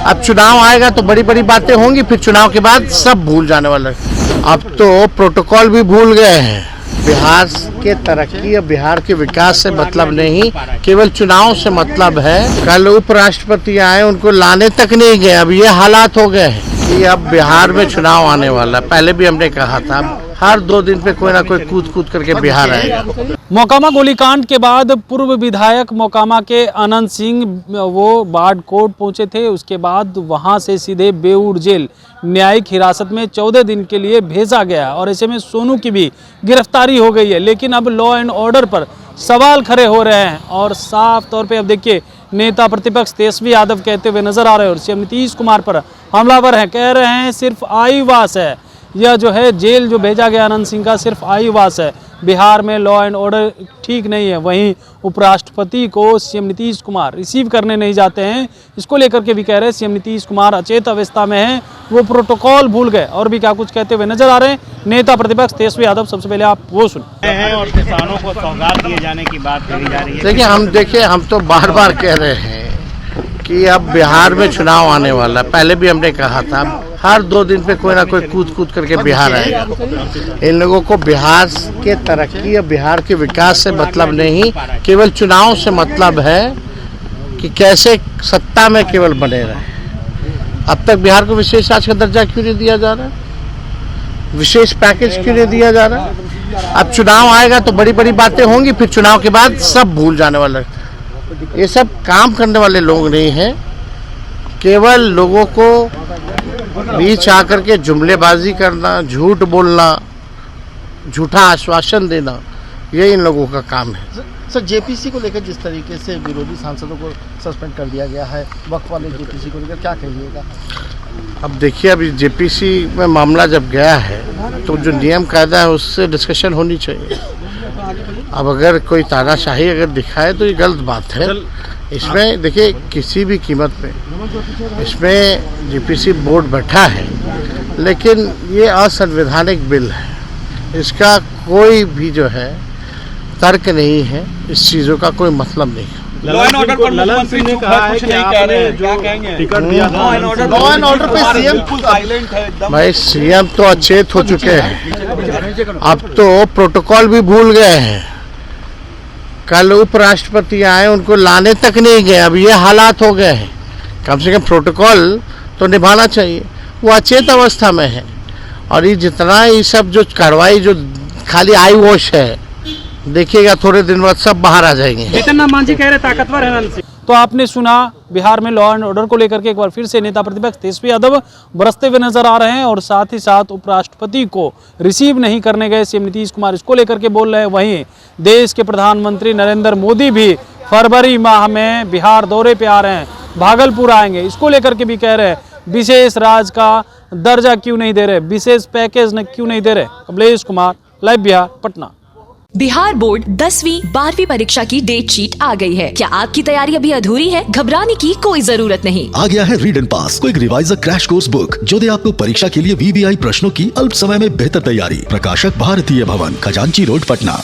अब चुनाव आएगा तो बड़ी बड़ी बातें होंगी, फिर चुनाव के बाद सब भूल जाने वाला है। अब तो प्रोटोकॉल भी भूल गए हैं। बिहार के तरक्की और बिहार के विकास से मतलब नहीं, केवल चुनाव से मतलब है। कल उपराष्ट्रपति आए, उनको लाने तक नहीं गए। अब ये हालात हो गए हैं कि अब बिहार में चुनाव आने वाला है। पहले भी हमने कहा था, हर 2 दिन पे कोई ना कोई कूद करके बिहार आएगा। मोकामा गोलीकांड के बाद पूर्व विधायक मोकामा के अनंत सिंह वो बाढ़ कोर्ट पहुंचे थे। उसके बाद वहां से सीधे बेऊर जेल न्यायिक हिरासत में 14 दिन के लिए भेजा गया और ऐसे में सोनू की भी गिरफ्तारी हो गई है। लेकिन अब लॉ एंड ऑर्डर पर सवाल खड़े हो रहे हैं और साफ तौर पे अब देखिए नेता प्रतिपक्ष तेजस्वी यादव कहते हुए नजर आ रहे हैं और सीएम नीतीश कुमार पर हमलावर हैं। कह रहे हैं सिर्फ आईवास है, यह जो है जेल जो भेजा गया अनंत सिंह का सिर्फ आईवास है। बिहार में लॉ एंड ऑर्डर ठीक नहीं है। वहीं उपराष्ट्रपति को सीएम नीतीश कुमार रिसीव करने नहीं जाते हैं। इसको लेकर के भी कह रहे हैं सीएम नीतीश कुमार अचेत अवस्था में हैं, वो प्रोटोकॉल भूल गए और भी क्या कुछ कहते हुए नजर आ रहे हैं नेता प्रतिपक्ष तेजस्वी यादव। सबसे पहले आप वो सुन। और किसानों को सौगात दिए जाने की बात कही जा रही है। देखिए हम तो बार बार कह रहे हैं कि अब बिहार में चुनाव आने वाला है। पहले भी हमने कहा था, हर 2 दिन पे कोई ना कोई कूद करके बिहार आएगा। इन लोगों को बिहार के तरक्की और बिहार के विकास से मतलब नहीं, केवल चुनाव से मतलब है कि कैसे सत्ता में केवल बने रहे। अब तक बिहार को विशेष राज्य का दर्जा क्यों नहीं दिया जा रहा, विशेष पैकेज क्यों नहीं दिया जा रहा। अब चुनाव आएगा तो बड़ी बड़ी बातें होंगी, फिर चुनाव के बाद सब भूल जाने वाला है। ये सब काम करने वाले लोग नहीं हैं। केवल लोगों को बीच आकर के जुमलेबाजी करना, झूठ बोलना, झूठा आश्वासन देना, ये इन लोगों का काम है। सर जेपीसी को लेकर जिस तरीके से विरोधी सांसदों को सस्पेंड कर दिया गया है, वक्फ वाले जेपीसी को लेकर क्या कहिएगा? अब देखिए, अभी जेपीसी में मामला जब गया है तो जो नियम कायदा है उससे डिस्कशन होनी चाहिए। अब अगर कोई तानाशाही अगर दिखाए तो ये गलत बात है। इसमें देखिए किसी भी कीमत पे इसमें जेपीसी बोर्ड बैठा है, लेकिन ये असंवैधानिक बिल है। इसका कोई भी जो है तर्क नहीं है, इस चीज़ों का कोई मतलब नहीं है। लॉ एंड ऑर्डर पर मुख्यमंत्री ने कहा है कि आपने जो टिकट दिया था, लॉ एंड ऑर्डर पे सीएम साइलेंट है एकदम। भाई सीएम तो अचेत हो चुके हैं, अब तो प्रोटोकॉल भी भूल गए हैं। कल उपराष्ट्रपति आए, उनको लाने तक नहीं गए। अब ये हालात हो गए हैं। कम से कम प्रोटोकॉल तो निभाना चाहिए। वो अचेत अवस्था में है और ये जितना ये सब जो कार्रवाई जो खाली आई वॉश है, देखिएगा थोड़े दिन बाद सब बाहर आ जाएंगे। जितना मांझी कह रहे ताकतवर है। तो आपने सुना, बिहार में लॉ एंड ऑर्डर को लेकर के एक बार फिर से नेता प्रतिपक्ष तेजस्वी यादव बरसते हुए नजर आ रहे हैं और साथ ही साथ उपराष्ट्रपति को रिसीव नहीं करने गए सीएम नीतीश कुमार, इसको लेकर के बोल रहे हैं। वहीं देश के प्रधानमंत्री नरेंद्र मोदी भी फरवरी माह में बिहार दौरे पे आ रहे हैं, भागलपुर आएंगे। इसको लेकर के भी कह रहे हैं विशेष राज्य का दर्जा क्यों नहीं दे रहे, विशेष पैकेज क्यों नहीं दे रहे। कमलेश कुमार, लाइव बिहार, पटना। बिहार बोर्ड 10वीं 12वीं परीक्षा की डेट शीट आ गई है। क्या आपकी तैयारी अभी अधूरी है? घबराने की कोई जरूरत नहीं। आ गया है read and pass quick reviser crash course book, जो दे आपको परीक्षा के लिए वीवीआई प्रश्नों की अल्प समय में बेहतर तैयारी। प्रकाशक भारतीय भवन, खजांची रोड, पटना।